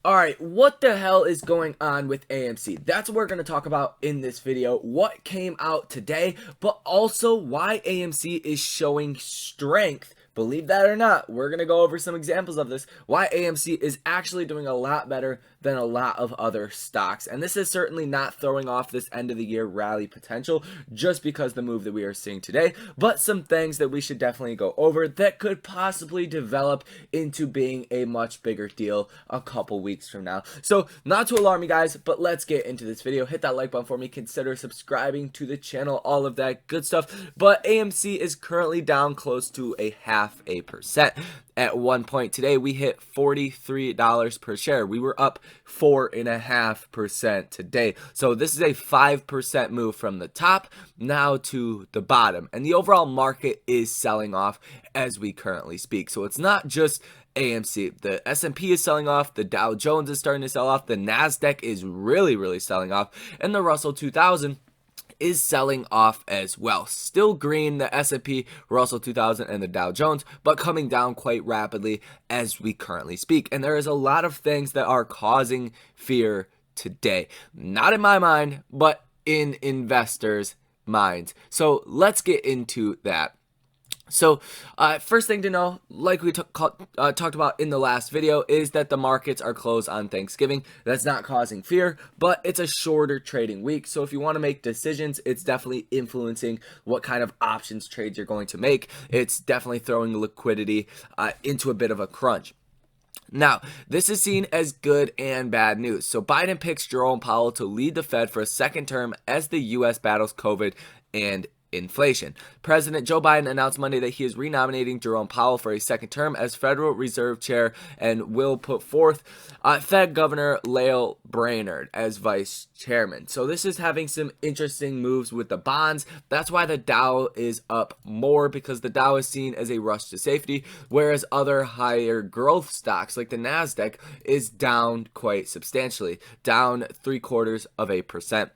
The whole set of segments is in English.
Alright, what the hell is going on with AMC? That's what we're going to talk about in this video. What came out today, but also why AMC is showing strength. Believe that or not, we're going to go over some examples of this. Why AMC is actually doing a lot better than a lot of other stocks. And this is certainly not throwing off this end of the year rally potential just because the move that we are seeing today, but some things that we should definitely go over that could possibly develop into being a much bigger deal a couple weeks from now. So not to alarm you guys, but let's get into this video. Hit that like button for me, consider subscribing to the channel, all of that good stuff. But AMC is currently down close to a 0.5%. At one point today, we hit $43 per share. We were up 4.5% today. So this is a 5% move from the top now to the bottom. And the overall market is selling off as we currently speak. So it's not just AMC. The S&P is selling off. The Dow Jones is starting to sell off. The NASDAQ is really selling off. And the Russell 2000 is selling off as well. Still green, the S&P, Russell 2000, and the Dow Jones, but coming down quite rapidly as we currently speak. And there is a lot of things that are causing fear today. Not in my mind, but in investors' minds. So let's get into that. So first thing to know, like we talked about in the last video, is that the markets are closed on Thanksgiving. That's not causing fear, but it's a shorter trading week. So if you want to make decisions, it's definitely influencing what kind of options trades you're going to make. It's definitely throwing liquidity into a bit of a crunch. Now, this is seen as good and bad news. So Biden picks Jerome Powell to lead the Fed for a second term as the U.S. battles COVID and inflation. President Joe Biden announced Monday that he is renominating Jerome Powell for a second term as Federal Reserve Chair and will put forth Fed Governor Lael Brainerd as Vice Chairman. So this is having some interesting moves with the bonds. That's why the Dow is up more, because the Dow is seen as a rush to safety, whereas other higher growth stocks like the NASDAQ is down quite substantially, down 0.75%.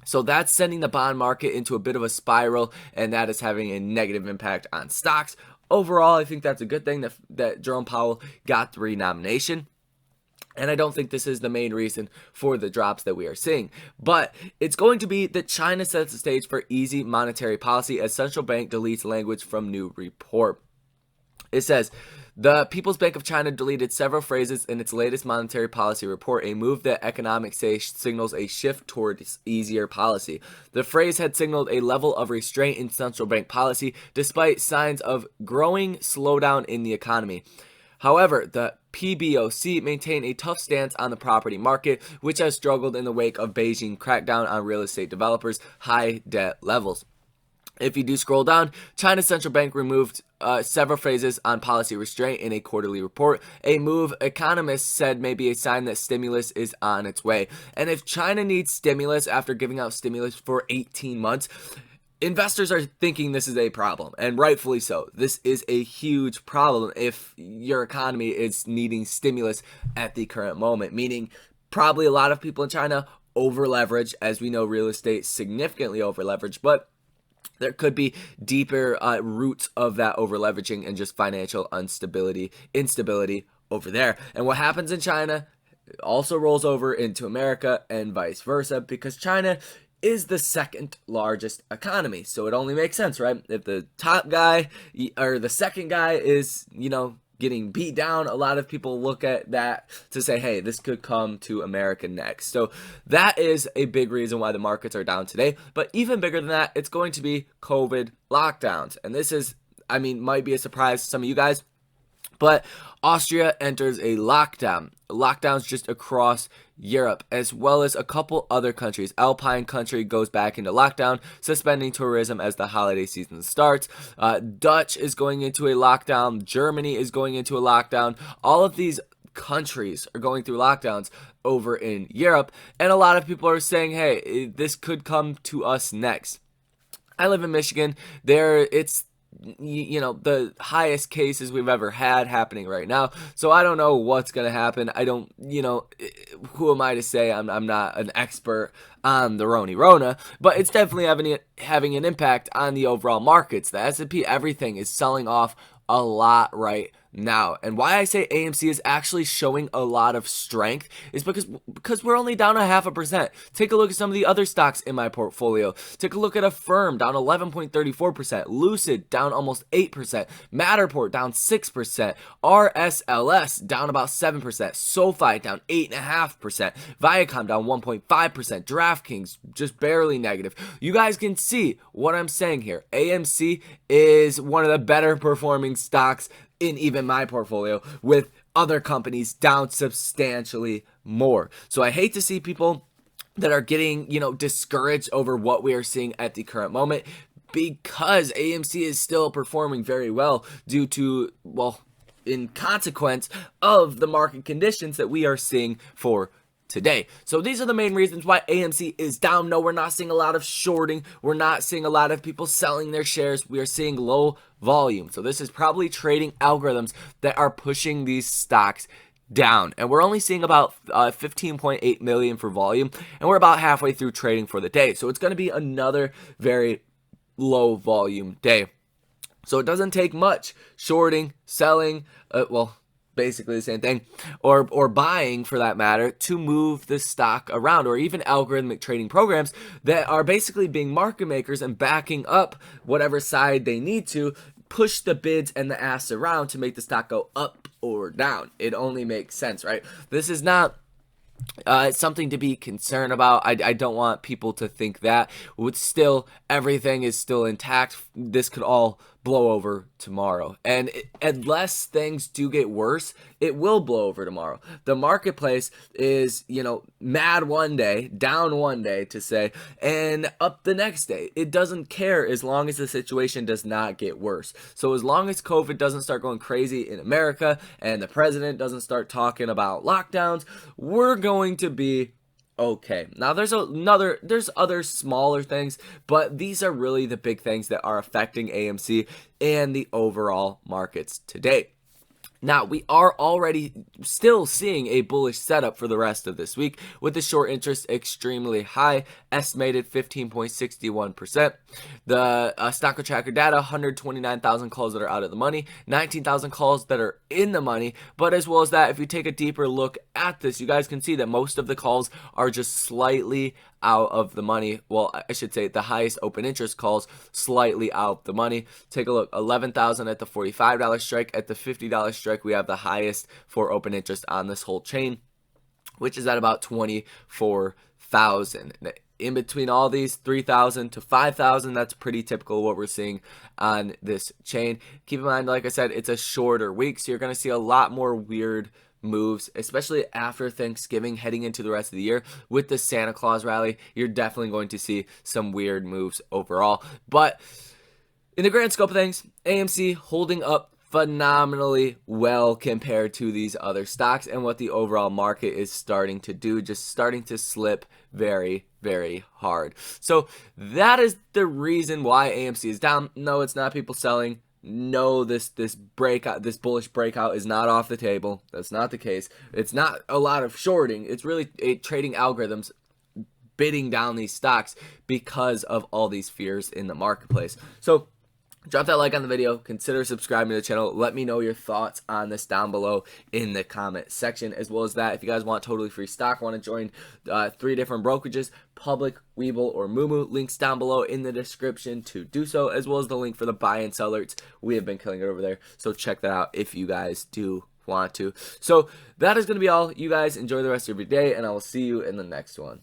So that's sending the bond market into a bit of a spiral, and that is having a negative impact on stocks. Overall, I think that's a good thing that Jerome Powell got the renomination. And I don't think this is the main reason for the drops that we are seeing. But it's going to be that China sets the stage for easy monetary policy as central bank deletes language from new report. It says, the People's Bank of China deleted several phrases in its latest monetary policy report, a move that economics say signals a shift towards easier policy. The phrase had signaled a level of restraint in central bank policy, despite signs of growing slowdown in the economy. However, the PBOC maintained a tough stance on the property market, which has struggled in the wake of Beijing crackdown on real estate developers' high debt levels. If you do scroll down, China's central bank removed several phrases on policy restraint in a quarterly report, a move economists said may be a sign that stimulus is on its way. And if China needs stimulus after giving out stimulus for 18 months, investors are thinking this is a problem, and rightfully so. This is a huge problem if your economy is needing stimulus at the current moment, meaning probably a lot of people in China over leverage. As we know, real estate significantly over leveraged, but there could be deeper roots of that over leveraging and just financial instability over there. And what happens in China also rolls over into America and vice versa, because China is the second largest economy. So it only makes sense, right? If the top guy or the second guy is, getting beat down, a lot of people look at that to say, hey, this could come to America next. So that is a big reason why the markets are down today. But even bigger than that, it's going to be COVID lockdowns. And this is, might be a surprise to some of you guys, but Austria enters a lockdown. Lockdowns just across Europe, as well as a couple other countries. Alpine country goes back into lockdown, suspending tourism as the holiday season starts. Dutch is going into a lockdown. Germany is going into a lockdown. All of these countries are going through lockdowns over in Europe, and a lot of people are saying, hey, this could come to us next. I live in Michigan. It's the highest cases we've ever had happening right now. So I don't know what's going to happen. I don't, who am I to say? I'm not an expert on the Rona, but it's definitely having an impact on the overall markets. The S&P, everything is selling off a lot right now. And why I say AMC is actually showing a lot of strength is because we're only down 0.5%. Take a look at some of the other stocks in my portfolio. Take a look at Affirm, down 11.34%, Lucid down almost 8%, Matterport down 6%, RSLS down about 7%, SoFi down 8.5%, Viacom down 1.5%, DraftKings just barely negative. You guys can see what I'm saying here. AMC is one of the better performing stocks in even my portfolio, with other companies down substantially more. So I hate to see people that are getting, discouraged over what we are seeing at the current moment, because AMC is still performing very well due to, in consequence of the market conditions that we are seeing for today. So these are the main reasons why AMC is down. No, we're not seeing a lot of shorting. We're not seeing a lot of people selling their shares. We are seeing low volume. So this is probably trading algorithms that are pushing these stocks down. And we're only seeing about 15.8 million for volume, and we're about halfway through trading for the day. So it's going to be another very low volume day. So it doesn't take much shorting, selling, basically the same thing, or buying for that matter, to move the stock around, or even algorithmic trading programs that are basically being market makers and backing up whatever side they need to push the bids and the asks around to make the stock go up or down. It only makes sense, right? This is not something to be concerned about. I don't want people to think that. Still, everything is still intact. This could all blow over tomorrow. And unless things do get worse, it will blow over tomorrow. The marketplace is, mad one day, down one day to say, and up the next day. It doesn't care as long as the situation does not get worse. So as long as COVID doesn't start going crazy in America and the president doesn't start talking about lockdowns, we're going to be okay. Now there's other smaller things, but these are really the big things that are affecting AMC and the overall markets today. Now, we are already still seeing a bullish setup for the rest of this week, with the short interest extremely high, estimated 15.61%. The stock tracker data, 129,000 calls that are out of the money, 19,000 calls that are in the money. But as well as that, if you take a deeper look at this, you guys can see that most of the calls are just slightly out of the money. Well, I should say the highest open interest calls slightly out of the money. Take a look, 11,000 at the $45 strike. At the $50 strike, we have the highest for open interest on this whole chain, which is at about 24,000. In between all these, 3,000 to 5,000, that's pretty typical of what we're seeing on this chain. Keep in mind, like I said, it's a shorter week, so you're going to see a lot more weird moves, especially after Thanksgiving, heading into the rest of the year. With the Santa Claus rally, you're definitely going to see some weird moves overall. But in the grand scope of things, AMC holding up phenomenally well compared to these other stocks, and what the overall market is starting to do, just starting to slip very, very hard. So that is the reason why AMC is down. No, it's not people selling. No, this breakout, this bullish breakout is not off the table. That's not the case. It's not a lot of shorting. It's really trading algorithms bidding down these stocks because of all these fears in the marketplace. So drop that like on the video, consider subscribing to the channel. Let me know your thoughts on this down below in the comment section. As well as that, if you guys want totally free stock, want to join 3 different brokerages, Public, Webull, or Moomoo, links down below in the description to do so, as well as the link for the buy and sell alerts. We have been killing it over there, so check that out if you guys do want to. So that is going to be all. You guys enjoy the rest of your day, and I will see you in the next one.